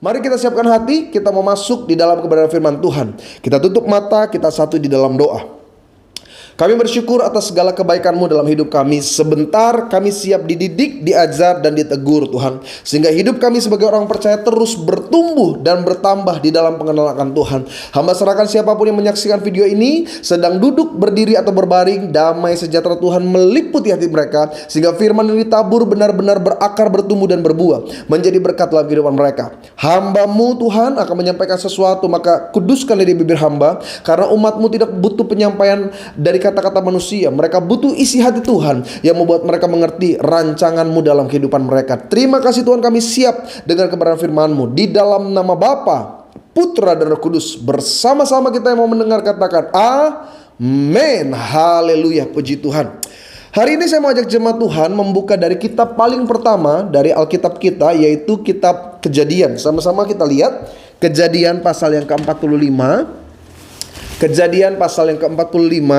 Mari kita siapkan hati, kita mau masuk di dalam kebenaran firman Tuhan. Kita tutup mata, kita satu di dalam doa. Kami bersyukur atas segala kebaikan-Mu dalam hidup kami. Sebentar kami siap dididik, diajar, dan ditegur Tuhan, sehingga hidup kami sebagai orang percaya terus bertumbuh dan bertambah di dalam pengenalan akan Tuhan. Hamba serahkan siapapun yang menyaksikan video ini, sedang duduk, berdiri, atau berbaring, damai sejahtera Tuhan meliputi hati mereka, sehingga firman yang ditabur benar-benar berakar, bertumbuh, dan berbuah, menjadi berkat dalam kehidupan mereka. Hamba-Mu Tuhan akan menyampaikan sesuatu, maka kuduskan dari bibir hamba, karena umat-Mu tidak butuh penyampaian dari kata-kata manusia. Mereka butuh isi hati Tuhan yang membuat mereka mengerti rancangan-Mu dalam kehidupan mereka. Terima kasih Tuhan, kami siap dengan kebenaran firman-Mu. Di dalam nama Bapa, Putra, dan Roh Kudus, bersama-sama kita yang mau mendengar katakan amin. Haleluya, puji Tuhan. Hari ini saya mau ajak jemaat Tuhan membuka dari kitab paling pertama dari Alkitab kita, yaitu kitab Kejadian. Sama-sama kita lihat Kejadian pasal yang ke-45. Kejadian pasal yang ke-45.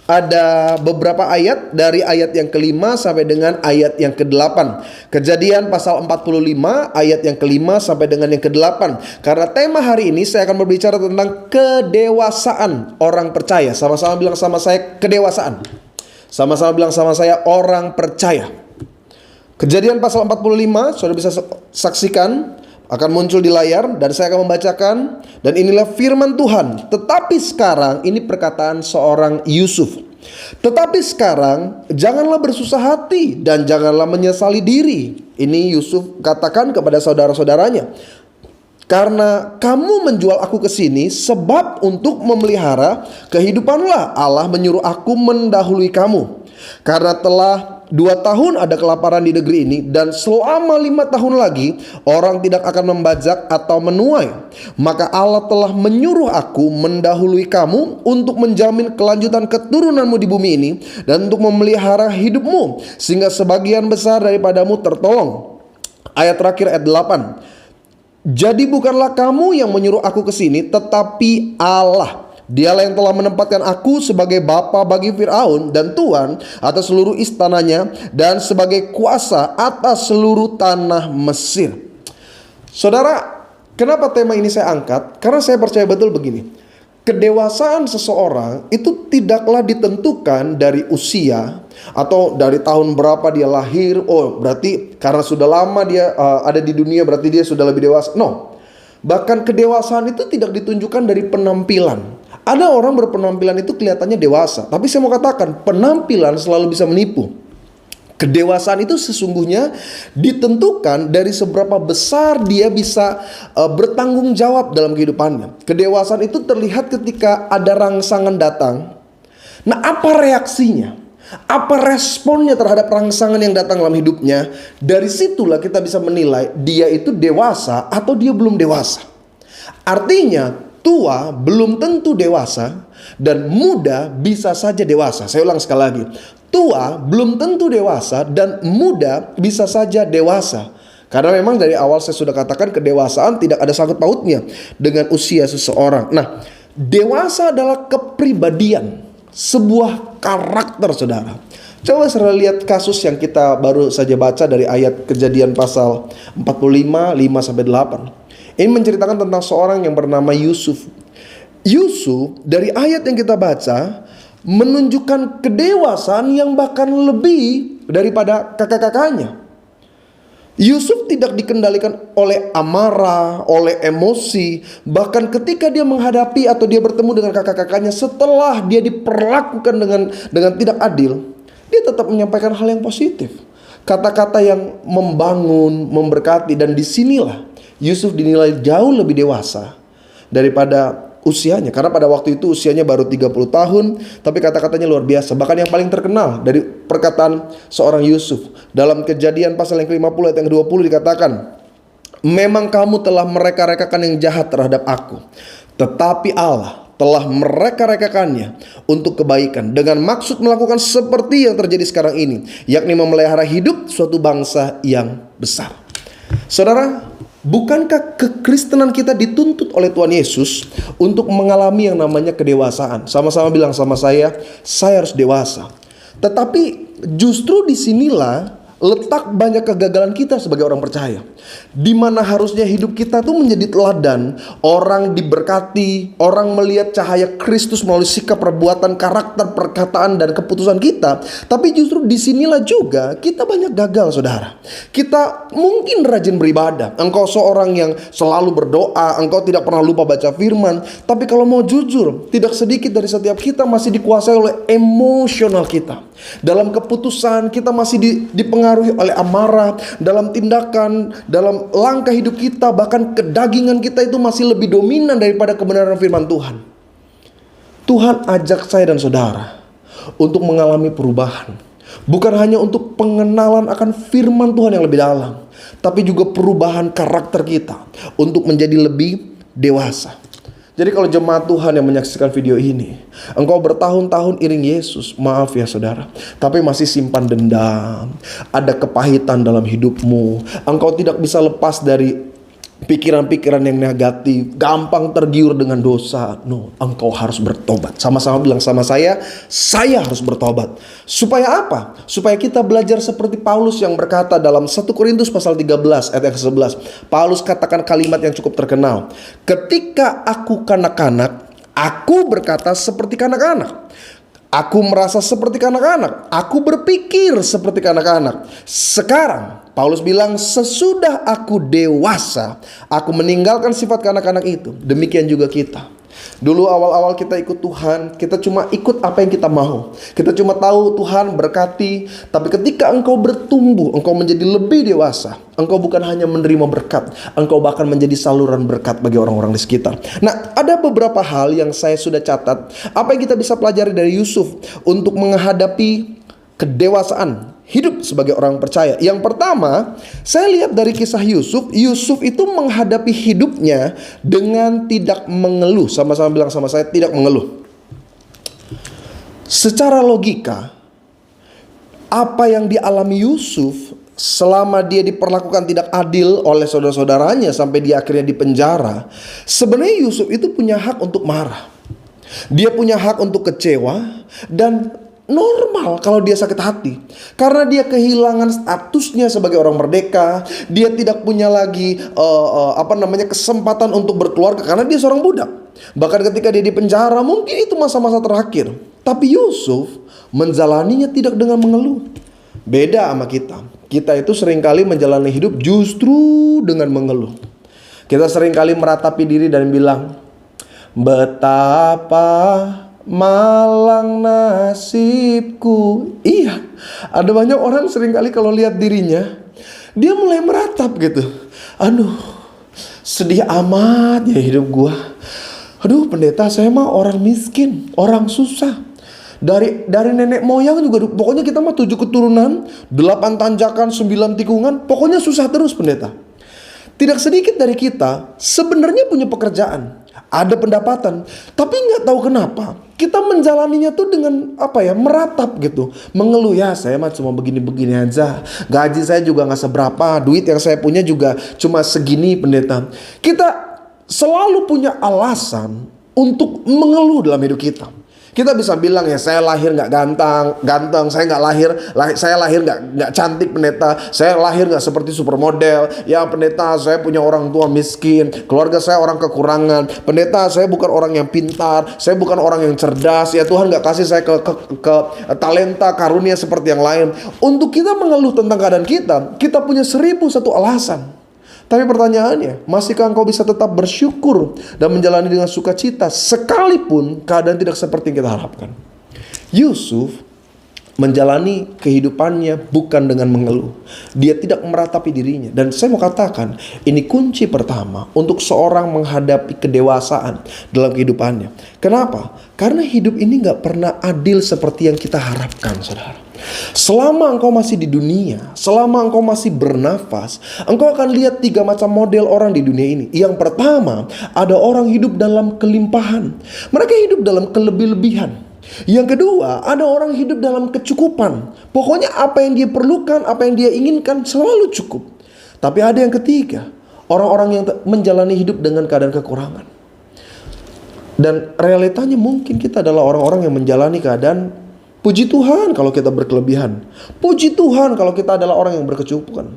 Ada beberapa ayat dari ayat yang ke-5 sampai dengan ayat yang ke-8. Kejadian pasal 45 ayat yang ke-5 sampai dengan yang ke-8. Karena tema hari ini saya akan berbicara tentang kedewasaan orang percaya. Sama-sama bilang sama saya kedewasaan. Sama-sama bilang sama saya orang percaya. Kejadian pasal 45 sudah bisa saksikan, akan muncul di layar dan saya akan membacakan. Dan inilah firman Tuhan. Tetapi sekarang, ini perkataan seorang Yusuf. Tetapi sekarang janganlah bersusah hati dan janganlah menyesali diri. Ini Yusuf katakan kepada saudara-saudaranya. Karena kamu menjual aku ke sini sebab untuk memelihara kehidupanlah Allah menyuruh aku mendahului kamu. Karena telah 2 tahun ada kelaparan di negeri ini, dan selama 5 tahun lagi orang tidak akan membajak atau menuai. Maka Allah telah menyuruh aku mendahului kamu untuk menjamin kelanjutan keturunanmu di bumi ini, dan untuk memelihara hidupmu, sehingga sebagian besar daripadamu tertolong. Ayat terakhir, ayat 8. Jadi bukanlah kamu yang menyuruh aku ke sini, tetapi Allah. Dialah yang telah menempatkan aku sebagai bapa bagi Firaun dan tuan atas seluruh istananya, dan sebagai kuasa atas seluruh tanah Mesir. Saudara, kenapa tema ini saya angkat? Karena saya percaya betul begini. Kedewasaan seseorang itu tidaklah ditentukan dari usia atau dari tahun berapa dia lahir. Oh, berarti karena sudah lama dia ada di dunia berarti dia sudah lebih dewasa. No. Bahkan kedewasaan itu tidak ditunjukkan dari penampilan. Ada orang berpenampilan itu kelihatannya dewasa, tapi saya mau katakan penampilan selalu bisa menipu. Kedewasaan itu sesungguhnya ditentukan dari seberapa besar dia bisa bertanggung jawab dalam kehidupannya. Kedewasaan itu terlihat ketika ada rangsangan datang. Nah, apa reaksinya? Apa responnya terhadap rangsangan yang datang dalam hidupnya? Dari situlah kita bisa menilai dia itu dewasa atau dia belum dewasa. Artinya tua belum tentu dewasa, dan muda bisa saja dewasa. Saya ulang sekali lagi. Tua belum tentu dewasa, dan muda bisa saja dewasa. Karena memang dari awal saya sudah katakan kedewasaan tidak ada sangkut pautnya dengan usia seseorang. Nah, dewasa adalah kepribadian, sebuah karakter, saudara. Coba saudara lihat kasus yang kita baru saja baca dari ayat Kejadian pasal 45, 5-8. Ini menceritakan tentang seorang yang bernama Yusuf. Yusuf dari ayat yang kita baca menunjukkan kedewasaan yang bahkan lebih daripada kakak-kakaknya. Yusuf tidak dikendalikan oleh amarah, oleh emosi. Bahkan ketika dia menghadapi atau dia bertemu dengan kakak-kakaknya setelah dia diperlakukan dengan tidak adil, dia tetap menyampaikan hal yang positif. Kata-kata yang membangun, memberkati. Dan disinilah Yusuf dinilai jauh lebih dewasa daripada usianya. Karena pada waktu itu usianya baru 30 tahun. Tapi kata-katanya luar biasa. Bahkan yang paling terkenal dari perkataan seorang Yusuf, dalam Kejadian pasal yang ke-50 ayat yang ke-20 dikatakan, memang kamu telah mereka-rekakan yang jahat terhadap aku, tetapi Allah telah mereka-rekakannya untuk kebaikan, dengan maksud melakukan seperti yang terjadi sekarang ini, yakni memelihara hidup suatu bangsa yang besar. Saudara, bukankah kekristenan kita dituntut oleh Tuhan Yesus untuk mengalami yang namanya kedewasaan? Sama-sama bilang sama saya harus dewasa. Tetapi justru disinilah letak banyak kegagalan kita sebagai orang percaya. Di mana harusnya hidup kita tuh menjadi teladan, orang diberkati, orang melihat cahaya Kristus melalui sikap, perbuatan, karakter, perkataan, dan keputusan kita. Tapi justru disinilah juga kita banyak gagal, saudara. Kita mungkin rajin beribadah, engkau seorang yang selalu berdoa, engkau tidak pernah lupa baca firman. Tapi kalau mau jujur, tidak sedikit dari setiap kita masih dikuasai oleh emosional kita. Dalam keputusan kita masih dipengaruhi oleh amarah. Dalam tindakan, dalam langkah hidup kita, bahkan kedagingan kita itu masih lebih dominan daripada kebenaran firman Tuhan. Tuhan ajak saya dan saudara untuk mengalami perubahan. Bukan hanya untuk pengenalan akan firman Tuhan yang lebih dalam, tapi juga perubahan karakter kita untuk menjadi lebih dewasa. Jadi kalau jemaat Tuhan yang menyaksikan video ini, engkau bertahun-tahun iring Yesus, maaf ya saudara, tapi masih simpan dendam, ada kepahitan dalam hidupmu, engkau tidak bisa lepas dari pikiran-pikiran yang negatif, gampang tergiur dengan dosa. No, engkau harus bertobat. Sama-sama bilang sama saya harus bertobat. Supaya apa? Supaya kita belajar seperti Paulus yang berkata dalam 1 Korintus pasal 13 ayat yang ke-11. Paulus katakan kalimat yang cukup terkenal. Ketika aku kanak-kanak, aku berkata seperti kanak-kanak. Aku merasa seperti kanak-kanak. Aku berpikir seperti kanak-kanak. Sekarang Paulus bilang, sesudah aku dewasa, aku meninggalkan sifat kanak-kanak itu. Demikian juga kita. Dulu awal-awal kita ikut Tuhan, kita cuma ikut apa yang kita mau. Kita cuma tahu Tuhan berkati. Tapi ketika engkau bertumbuh, engkau menjadi lebih dewasa, engkau bukan hanya menerima berkat, engkau bahkan menjadi saluran berkat bagi orang-orang di sekitar. Nah, ada beberapa hal yang saya sudah catat. Apa yang kita bisa pelajari dari Yusuf untuk menghadapi kedewasaan hidup sebagai orang percaya. Yang pertama, saya lihat dari kisah Yusuf. Yusuf itu menghadapi hidupnya dengan tidak mengeluh. Sama-sama bilang sama saya, tidak mengeluh. Secara logika, apa yang dialami Yusuf selama dia diperlakukan tidak adil oleh saudara-saudaranya sampai dia akhirnya dipenjara, sebenarnya Yusuf itu punya hak untuk marah. Dia punya hak untuk kecewa dan normal kalau dia sakit hati. Karena dia kehilangan statusnya sebagai orang merdeka. Dia tidak punya lagi kesempatan untuk berkeluarga karena dia seorang budak. Bahkan ketika dia di penjara, mungkin itu masa-masa terakhir. Tapi Yusuf menjalaninya tidak dengan mengeluh. Beda sama kita. Kita itu seringkali menjalani hidup justru dengan mengeluh. Kita seringkali meratapi diri dan bilang, betapa malang nasibku. Iya, ada banyak orang seringkali kalau lihat dirinya, dia mulai meratap gitu. Aduh, sedih amat ya hidup gua. Aduh pendeta, saya mah orang miskin, orang susah. Dari nenek moyang juga, pokoknya kita mah 7 keturunan, 8 tanjakan, 9 tikungan, pokoknya susah terus pendeta. Tidak sedikit dari kita sebenarnya punya pekerjaan, ada pendapatan, tapi nggak tahu kenapa kita menjalaninya tuh dengan meratap gitu, mengeluh. Ya saya mah cuma begini-begini aja, gaji saya juga nggak seberapa, duit yang saya punya juga cuma segini pendeta. Kita selalu punya alasan untuk mengeluh dalam hidup kita. Kita bisa bilang ya, saya lahir nggak ganteng, saya lahir nggak cantik pendeta, saya lahir nggak seperti supermodel, ya pendeta saya punya orang tua miskin, keluarga saya orang kekurangan, pendeta saya bukan orang yang pintar, saya bukan orang yang cerdas, ya Tuhan nggak kasih saya ke talenta karunia seperti yang lain. Untuk kita mengeluh tentang keadaan kita punya 1001 alasan. Tapi pertanyaannya, masihkah engkau bisa tetap bersyukur dan menjalani dengan sukacita sekalipun keadaan tidak seperti yang kita harapkan? Yusuf menjalani kehidupannya bukan dengan mengeluh. Dia tidak meratapi dirinya. Dan saya mau katakan, ini kunci pertama untuk seorang menghadapi kedewasaan dalam kehidupannya. Kenapa? Karena hidup ini gak pernah adil seperti yang kita harapkan, saudara. Selama engkau masih di dunia, selama engkau masih bernafas, engkau akan lihat 3 macam model orang di dunia ini. Yang pertama, ada orang hidup dalam kelimpahan. Mereka hidup dalam kelebih-lebihan. Yang kedua, ada orang hidup dalam kecukupan. Pokoknya apa yang dia perlukan, apa yang dia inginkan selalu cukup. Tapi ada yang ketiga, orang-orang yang menjalani hidup dengan keadaan kekurangan. Dan realitanya mungkin kita adalah orang-orang yang menjalani keadaan Puji Tuhan kalau kita berkelebihan. Puji Tuhan kalau kita adalah orang yang berkecukupan.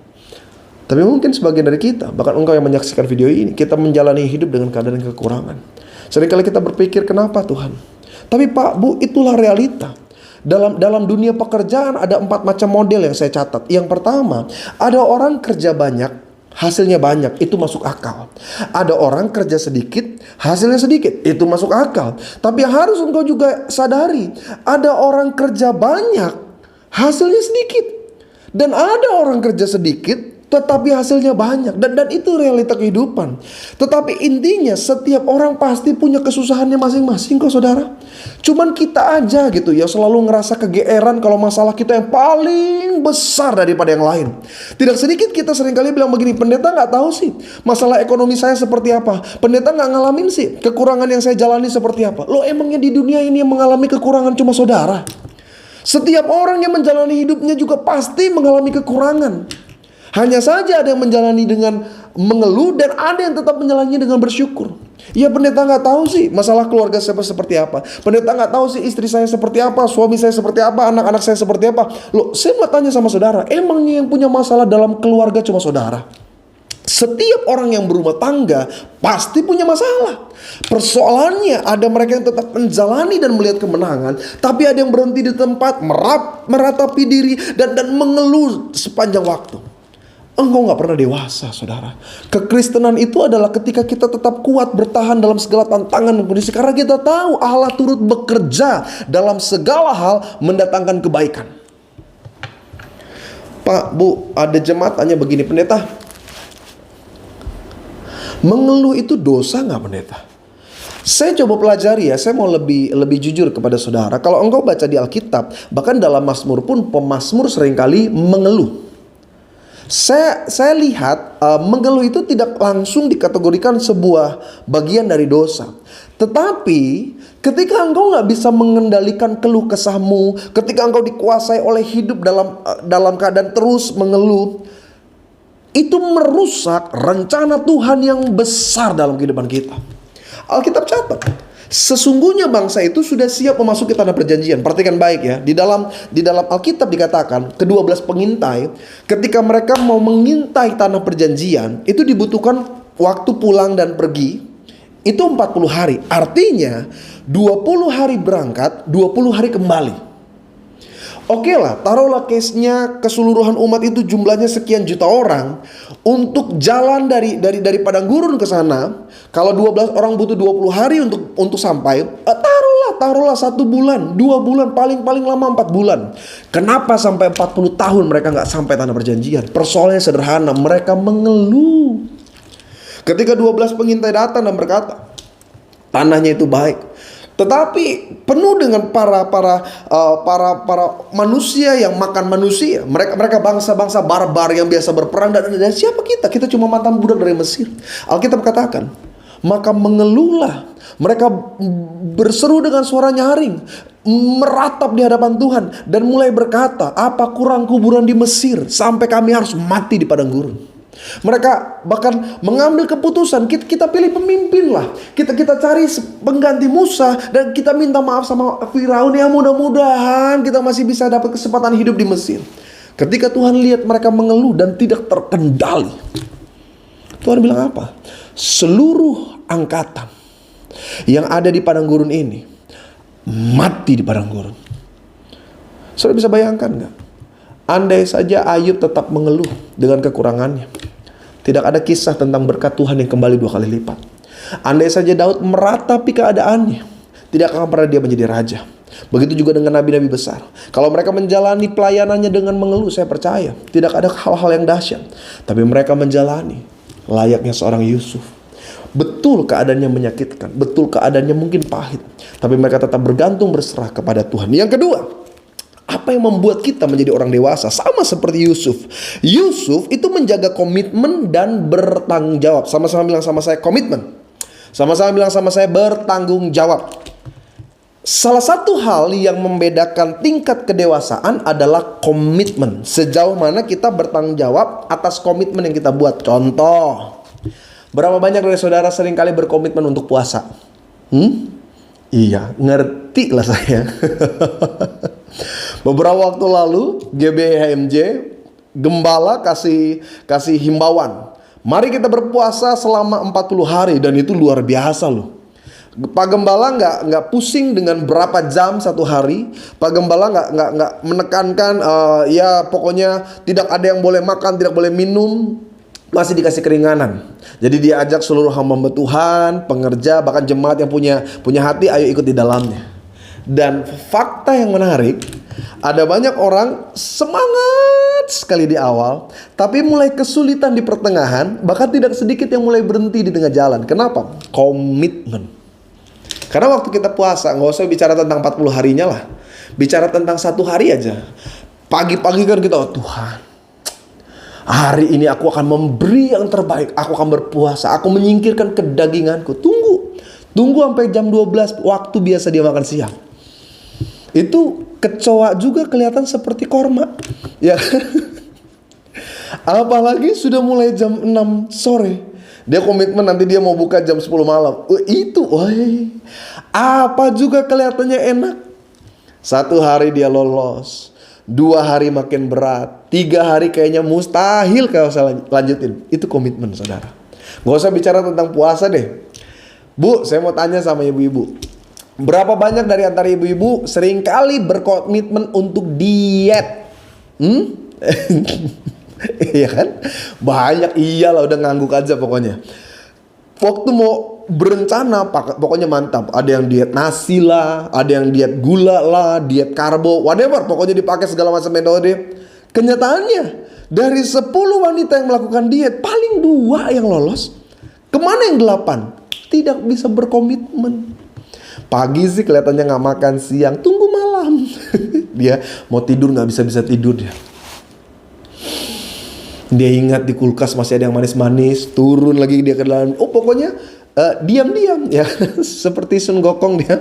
Tapi mungkin sebagian dari kita, bahkan engkau yang menyaksikan video ini, kita menjalani hidup dengan keadaan kekurangan. Seringkali kita berpikir, kenapa Tuhan? Tapi Pak, Bu, itulah realita. Dalam dunia pekerjaan ada 4 macam model yang saya catat. Yang pertama, ada orang kerja banyak, hasilnya banyak, itu masuk akal. Ada orang kerja sedikit, hasilnya sedikit, itu masuk akal. Tapi yang harus engkau juga sadari, ada orang kerja banyak, hasilnya sedikit. Dan ada orang kerja sedikit, tetapi hasilnya banyak. Dan itu realita kehidupan. Tetapi intinya setiap orang pasti punya kesusahannya masing-masing kok saudara. Cuman kita aja gitu ya selalu ngerasa kegeeran kalau masalah kita yang paling besar daripada yang lain. Tidak sedikit kita seringkali bilang begini, pendeta gak tahu sih masalah ekonomi saya seperti apa. Pendeta gak ngalamin sih kekurangan yang saya jalani seperti apa. Loh, emangnya di dunia ini yang mengalami kekurangan cuma saudara? Setiap orang yang menjalani hidupnya juga pasti mengalami kekurangan. Hanya saja ada yang menjalani dengan mengeluh dan ada yang tetap menjalani dengan bersyukur. Ya, pendeta nggak tahu sih masalah keluarga saya seperti apa. Pendeta nggak tahu sih istri saya seperti apa, suami saya seperti apa, anak-anak saya seperti apa. Loh, saya mau tanya sama saudara, emangnya yang punya masalah dalam keluarga cuma saudara? Setiap orang yang berumah tangga pasti punya masalah. Persoalannya ada mereka yang tetap menjalani dan melihat kemenangan, tapi ada yang berhenti di tempat, meratapi diri dan mengeluh sepanjang waktu. Engkau gak pernah dewasa, saudara. Kekristenan itu adalah ketika kita tetap kuat bertahan dalam segala tantangan dan kondisi. Karena kita tahu Allah turut bekerja dalam segala hal mendatangkan kebaikan. Pak, Bu, ada jemaat tanya begini, pendeta, mengeluh itu dosa gak pendeta? Saya coba pelajari ya, saya mau lebih jujur kepada saudara. Kalau engkau baca di Alkitab, bahkan dalam Mazmur pun pemazmur seringkali mengeluh. Saya lihat mengeluh itu tidak langsung dikategorikan sebuah bagian dari dosa. Tetapi ketika engkau gak bisa mengendalikan keluh kesahmu, ketika engkau dikuasai oleh hidup dalam keadaan terus mengeluh, itu merusak rencana Tuhan yang besar dalam kehidupan kita. Alkitab catat, sesungguhnya bangsa itu sudah siap memasuki tanah perjanjian. Perhatikan baik ya. Di dalam Alkitab dikatakan ke-12 pengintai, ketika mereka mau mengintai tanah perjanjian, itu dibutuhkan waktu pulang dan pergi itu 40 hari. Artinya 20 hari berangkat, 20 hari kembali. Oke lah, taruhlah case-nya keseluruhan umat itu jumlahnya sekian juta orang. Untuk jalan dari padang gurun ke sana, kalau 12 orang butuh 20 hari untuk sampai, taruhlah 1 bulan, 2 bulan, paling lama 4 bulan. Kenapa sampai 40 tahun mereka gak sampai tanah perjanjian? Persoalannya sederhana, mereka mengeluh. Ketika 12 pengintai datang dan berkata, tanahnya itu baik, tetapi penuh dengan para manusia yang makan manusia. Mereka bangsa-bangsa barbar yang biasa berperang. Dan siapa kita? Kita cuma mantan budak dari Mesir. Alkitab katakan, maka mengeluhlah. Mereka berseru dengan suara nyaring, meratap di hadapan Tuhan, dan mulai berkata, apa kurang kuburan di Mesir sampai kami harus mati di padang gurun. Mereka bahkan mengambil keputusan, kita pilih pemimpin lah, kita cari pengganti Musa, dan kita minta maaf sama Firaun, ya mudah-mudahan kita masih bisa dapat kesempatan hidup di Mesir. Ketika Tuhan lihat mereka mengeluh dan tidak terkendali, Tuhan bilang apa? Seluruh angkatan yang ada di padang gurun ini mati di padang gurun. Saudara bisa bayangkan gak? Andai saja Ayub tetap mengeluh dengan kekurangannya, tidak ada kisah tentang berkat Tuhan yang kembali 2 kali lipat. Andai saja Daud meratapi keadaannya, tidak akan pernah dia menjadi raja. Begitu juga dengan nabi-nabi besar. Kalau mereka menjalani pelayanannya dengan mengeluh, saya percaya tidak ada hal-hal yang dahsyat. Tapi mereka menjalani layaknya seorang Yusuf. Betul keadaannya menyakitkan, betul keadaannya mungkin pahit, tapi mereka tetap bergantung berserah kepada Tuhan. Yang kedua, apa yang membuat kita menjadi orang dewasa? Sama seperti Yusuf. Yusuf itu menjaga komitmen dan bertanggung jawab. Sama-sama bilang sama saya komitmen. Sama-sama bilang sama saya bertanggung jawab. Salah satu hal yang membedakan tingkat kedewasaan adalah komitmen. Sejauh mana kita bertanggung jawab atas komitmen yang kita buat. Contoh, berapa banyak dari saudara seringkali berkomitmen untuk puasa? Iya, ngerti lah saya. Beberapa waktu lalu GBHMJ gembala kasih himbauan. Mari kita berpuasa selama 40 hari dan itu luar biasa loh. Pak Gembala nggak pusing dengan berapa jam satu hari. Pak Gembala nggak menekankan ya pokoknya tidak ada yang boleh makan, tidak boleh minum, masih dikasih keringanan. Jadi dia ajak seluruh hamba Tuhan, pengerja, bahkan jemaat yang punya hati, ayo ikut di dalamnya. Dan fakta yang menarik, ada banyak orang semangat sekali di awal, tapi mulai kesulitan di pertengahan, bahkan tidak sedikit yang mulai berhenti di tengah jalan. Kenapa? Komitmen. Karena waktu kita puasa, nggak usah bicara tentang 40 harinya lah. Bicara tentang satu hari aja. Pagi-pagi kan kita, oh Tuhan, hari ini aku akan memberi yang terbaik. Aku akan berpuasa. Aku menyingkirkan kedaginganku. Tunggu sampai jam 12 waktu biasa dia makan siang. Itu kecoa juga kelihatan seperti korma. Ya. Apalagi sudah mulai jam 6 sore. Dia komitmen nanti dia mau buka jam 10 malam. Apa juga kelihatannya enak. 1 hari dia lolos, 2 hari makin berat, 3 hari kayaknya mustahil kalau saya lanjutin. Itu komitmen, saudara. Gak usah bicara tentang puasa deh. Bu, saya mau tanya sama ibu-ibu. Berapa banyak dari antara ibu-ibu seringkali berkomitmen untuk diet? Iya kan? Banyak, iyalah udah ngangguk aja pokoknya. Waktu mau berencana pokoknya mantap. Ada yang diet nasi lah, ada yang diet gula lah, diet karbo, whatever. Pokoknya dipakai segala macam metode. Kenyataannya dari 10 wanita yang melakukan diet, paling 2 yang lolos. Kemana yang 8? Tidak bisa berkomitmen. Pagi sih kelihatannya nggak makan, siang tunggu malam. Dia mau tidur nggak bisa tidur dia. Dia ingat di kulkas masih ada yang manis-manis, turun lagi dia ke dalam. Oh pokoknya diam-diam ya. Seperti Sun Gokong dia.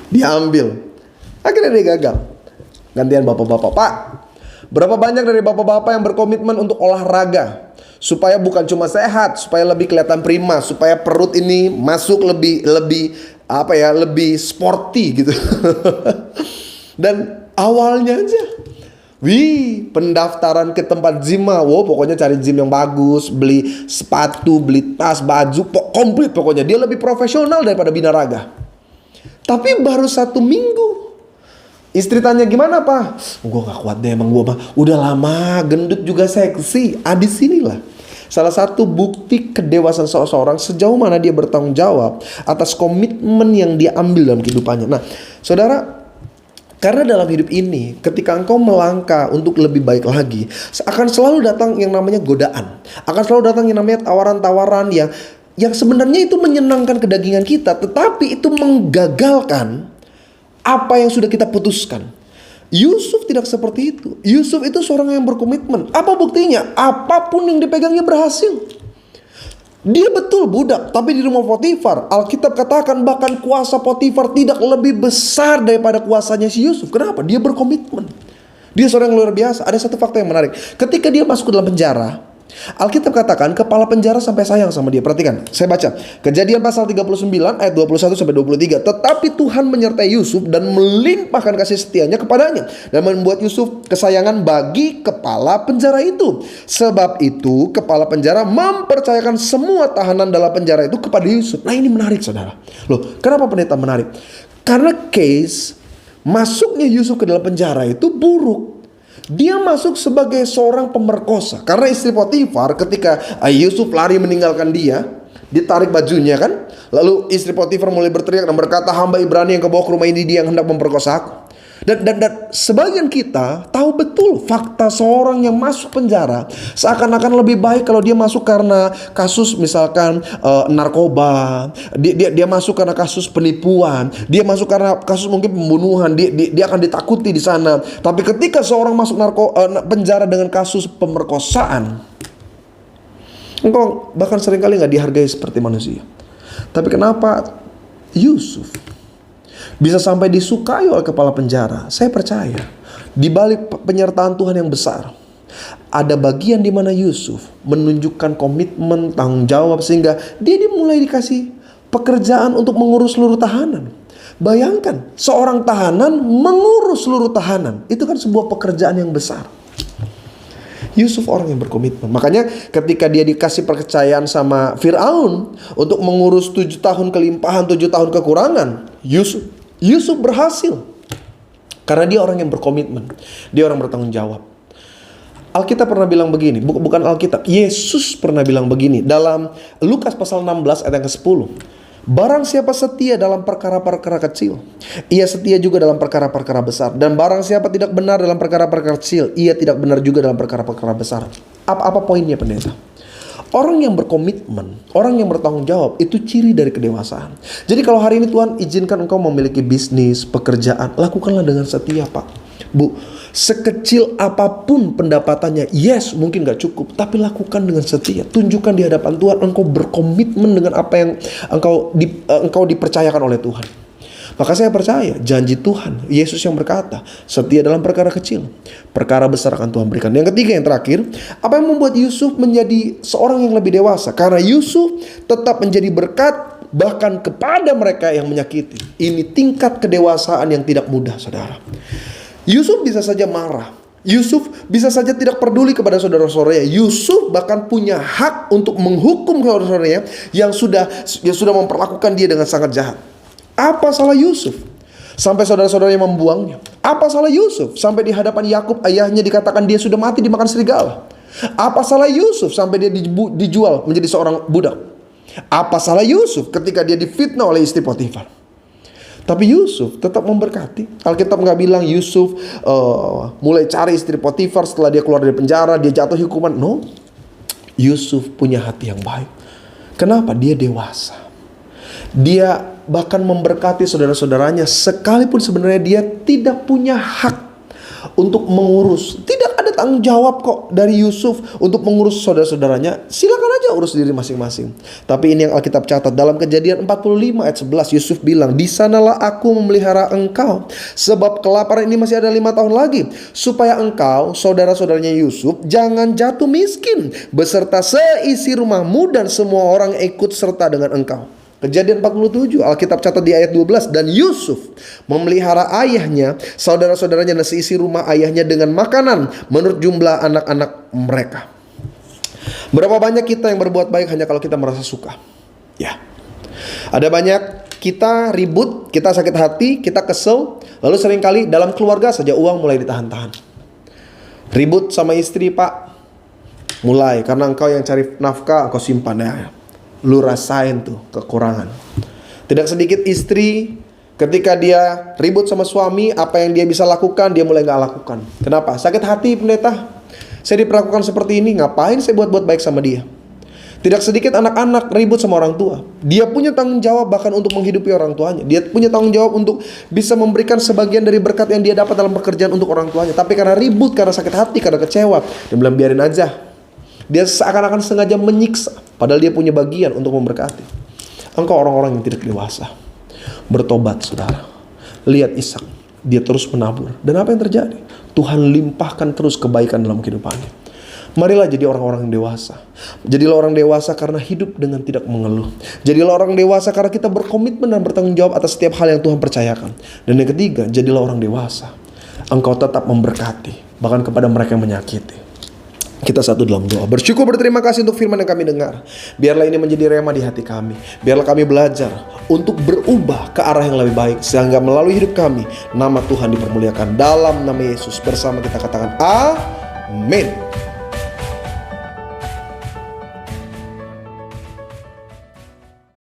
Dia ambil. Akhirnya dia gagal. Gantian bapak-bapak. Pak, berapa banyak dari bapak-bapak yang berkomitmen untuk olahraga? Supaya bukan cuma sehat, supaya lebih kelihatan prima, supaya perut ini masuk lebih sporty gitu. Dan awalnya aja, pendaftaran ke tempat gym, pokoknya cari gym yang bagus, beli sepatu, beli tas, baju, komplit pokoknya. Dia lebih profesional daripada binaraga. Tapi baru 1 minggu, istri tanya gimana Pak? Gue gak kuat deh emang gue mah. Udah lama, gendut juga seksi. Di sinilah salah satu bukti kedewasaan seseorang, sejauh mana dia bertanggung jawab atas komitmen yang dia ambil dalam kehidupannya. Nah, saudara, karena dalam hidup ini, ketika engkau melangkah untuk lebih baik lagi, akan selalu datang yang namanya godaan. Akan selalu datang yang namanya tawaran-tawaran yang sebenarnya itu menyenangkan kedagingan kita, tetapi itu menggagalkan apa yang sudah kita putuskan. Yusuf tidak seperti itu. Yusuf itu seorang yang berkomitmen. Apa buktinya? Apapun yang dipegangnya berhasil. Dia betul budak, tapi di rumah Potifar, Alkitab katakan bahkan kuasa Potifar tidak lebih besar daripada kuasanya si Yusuf. Kenapa? Dia berkomitmen. Dia seorang yang luar biasa. Ada satu fakta yang menarik. Ketika dia masuk ke dalam penjara, Alkitab katakan kepala penjara sampai sayang sama dia. Perhatikan, saya baca Kejadian pasal 39 ayat 21 sampai 23. Tetapi Tuhan menyertai Yusuf dan melimpahkan kasih setianya kepadanya dan membuat Yusuf kesayangan bagi kepala penjara itu. Sebab itu kepala penjara mempercayakan semua tahanan dalam penjara itu kepada Yusuf. Nah, ini menarik, saudara. Loh, kenapa pendeta menarik? Karena case masuknya Yusuf ke dalam penjara itu buruk. Dia masuk sebagai seorang pemerkosa. Karena istri Potifar ketika Yusuf lari meninggalkan dia, ditarik bajunya kan. Lalu istri Potifar mulai berteriak dan berkata, hamba Ibrani yang kau bawa ke rumah ini dia yang hendak memperkosa aku. Dan sebagian kita tahu betul fakta seorang yang masuk penjara seakan-akan lebih baik kalau dia masuk karena kasus misalkan narkoba, dia masuk karena kasus penipuan, dia masuk karena kasus mungkin pembunuhan, dia akan ditakuti di sana. Tapi ketika seorang masuk penjara dengan kasus pemerkosaan, engkau bahkan seringkali gak dihargai seperti manusia. Tapi kenapa Yusuf bisa sampai disukai oleh kepala penjara? Saya percaya di balik penyertaan Tuhan yang besar ada bagian di mana Yusuf menunjukkan komitmen, tanggung jawab, sehingga dia dimulai dikasih pekerjaan untuk mengurus seluruh tahanan. Bayangkan, seorang tahanan mengurus seluruh tahanan. Itu kan sebuah pekerjaan yang besar. Yusuf orang yang berkomitmen. Makanya ketika dia dikasih percayaan sama Firaun untuk mengurus 7 tahun kelimpahan, 7 tahun kekurangan, Yusuf berhasil. Karena dia orang yang berkomitmen. Dia orang bertanggung jawab. Alkitab pernah bilang begini, bukan Alkitab, Yesus pernah bilang begini dalam Lukas pasal 16 ayat yang ke-10. Barang siapa setia dalam perkara-perkara kecil, ia setia juga dalam perkara-perkara besar. Dan barang siapa tidak benar dalam perkara-perkara kecil, ia tidak benar juga dalam perkara-perkara besar. Apa poinnya, pendeta? Orang yang berkomitmen, orang yang bertanggung jawab, itu ciri dari kedewasaan. Jadi kalau hari ini Tuhan izinkan engkau memiliki bisnis, pekerjaan, lakukanlah dengan setia, Pak, Bu. Sekecil apapun pendapatannya, yes, mungkin gak cukup, tapi lakukan dengan setia. Tunjukkan di hadapan Tuhan engkau berkomitmen dengan apa yang engkau dipercayakan oleh Tuhan. Maka saya percaya janji Tuhan, Yesus yang berkata, setia dalam perkara kecil, perkara besar akan Tuhan berikan. Yang ketiga, yang terakhir, apa yang membuat Yusuf menjadi seorang yang lebih dewasa? Karena Yusuf tetap menjadi berkat bahkan kepada mereka yang menyakiti. Ini tingkat kedewasaan yang tidak mudah, saudara. Yusuf bisa saja marah. Yusuf bisa saja tidak peduli kepada saudara-saudaranya. Yusuf bahkan punya hak untuk menghukum saudara-saudaranya yang sudah memperlakukan dia dengan sangat jahat. Apa salah Yusuf sampai saudara-saudaranya membuangnya? Apa salah Yusuf sampai di hadapan Yakub ayahnya dikatakan dia sudah mati dimakan serigala? Apa salah Yusuf sampai dia dijual menjadi seorang budak? Apa salah Yusuf ketika dia difitnah oleh istri Potifar? Tapi Yusuf tetap memberkati. Alkitab nggak bilang Yusuf mulai cari istri Potifar setelah dia keluar dari penjara, dia jatuh hukuman. No, Yusuf punya hati yang baik. Kenapa? Dia dewasa. Dia bahkan memberkati saudara-saudaranya sekalipun sebenarnya dia tidak punya hak untuk mengurus. Tidak ada tanggung jawab kok dari Yusuf untuk mengurus saudara-saudaranya. Silakan aja urus diri masing-masing. Tapi ini yang Alkitab catat dalam Kejadian 45 ayat 11, Yusuf bilang, "Di sanalah aku memelihara engkau, sebab kelaparan ini masih ada 5 tahun lagi, supaya engkau, saudara-saudaranya Yusuf, jangan jatuh miskin, beserta seisi rumahmu dan semua orang ikut serta dengan engkau." Kejadian 47, Alkitab catat di ayat 12, dan Yusuf memelihara ayahnya, saudara-saudaranya dan seisi rumah ayahnya dengan makanan menurut jumlah anak-anak mereka. Berapa banyak kita yang berbuat baik hanya kalau kita merasa suka? Ya. Ada banyak kita ribut, kita sakit hati, kita kesel, lalu seringkali dalam keluarga saja uang mulai ditahan-tahan. Ribut sama istri, Pak, mulai karena engkau yang cari nafkah, engkau simpan ya. Lu rasain tuh kekurangan. Tidak sedikit istri ketika dia ribut sama suami, apa yang dia bisa lakukan dia mulai gak lakukan. Kenapa? Sakit hati, pendeta. Saya diperlakukan seperti ini, ngapain saya buat baik sama dia? Tidak sedikit anak-anak ribut sama orang tua. Dia punya tanggung jawab bahkan untuk menghidupi orang tuanya. Dia punya tanggung jawab untuk bisa memberikan sebagian dari berkat yang dia dapat dalam pekerjaan untuk orang tuanya. Tapi karena ribut, karena sakit hati, karena kecewa, dia bilang biarin aja. Dia seakan-akan sengaja menyiksa, padahal dia punya bagian untuk memberkati. Engkau orang-orang yang tidak dewasa. Bertobat, saudara. Lihat Ishak, dia terus menabur. Dan apa yang terjadi? Tuhan limpahkan terus kebaikan dalam kehidupannya. Marilah jadi orang-orang yang dewasa. Jadilah orang dewasa karena hidup dengan tidak mengeluh. Jadilah orang dewasa karena kita berkomitmen dan bertanggung jawab atas setiap hal yang Tuhan percayakan. Dan yang ketiga, jadilah orang dewasa. Engkau tetap memberkati, bahkan kepada mereka yang menyakiti. Kita satu dalam doa. Bersyukur, berterima kasih untuk firman yang kami dengar. Biarlah ini menjadi rema di hati kami. Biarlah kami belajar untuk berubah ke arah yang lebih baik, sehingga melalui hidup kami nama Tuhan dipermuliakan. Dalam nama Yesus bersama kita katakan amin.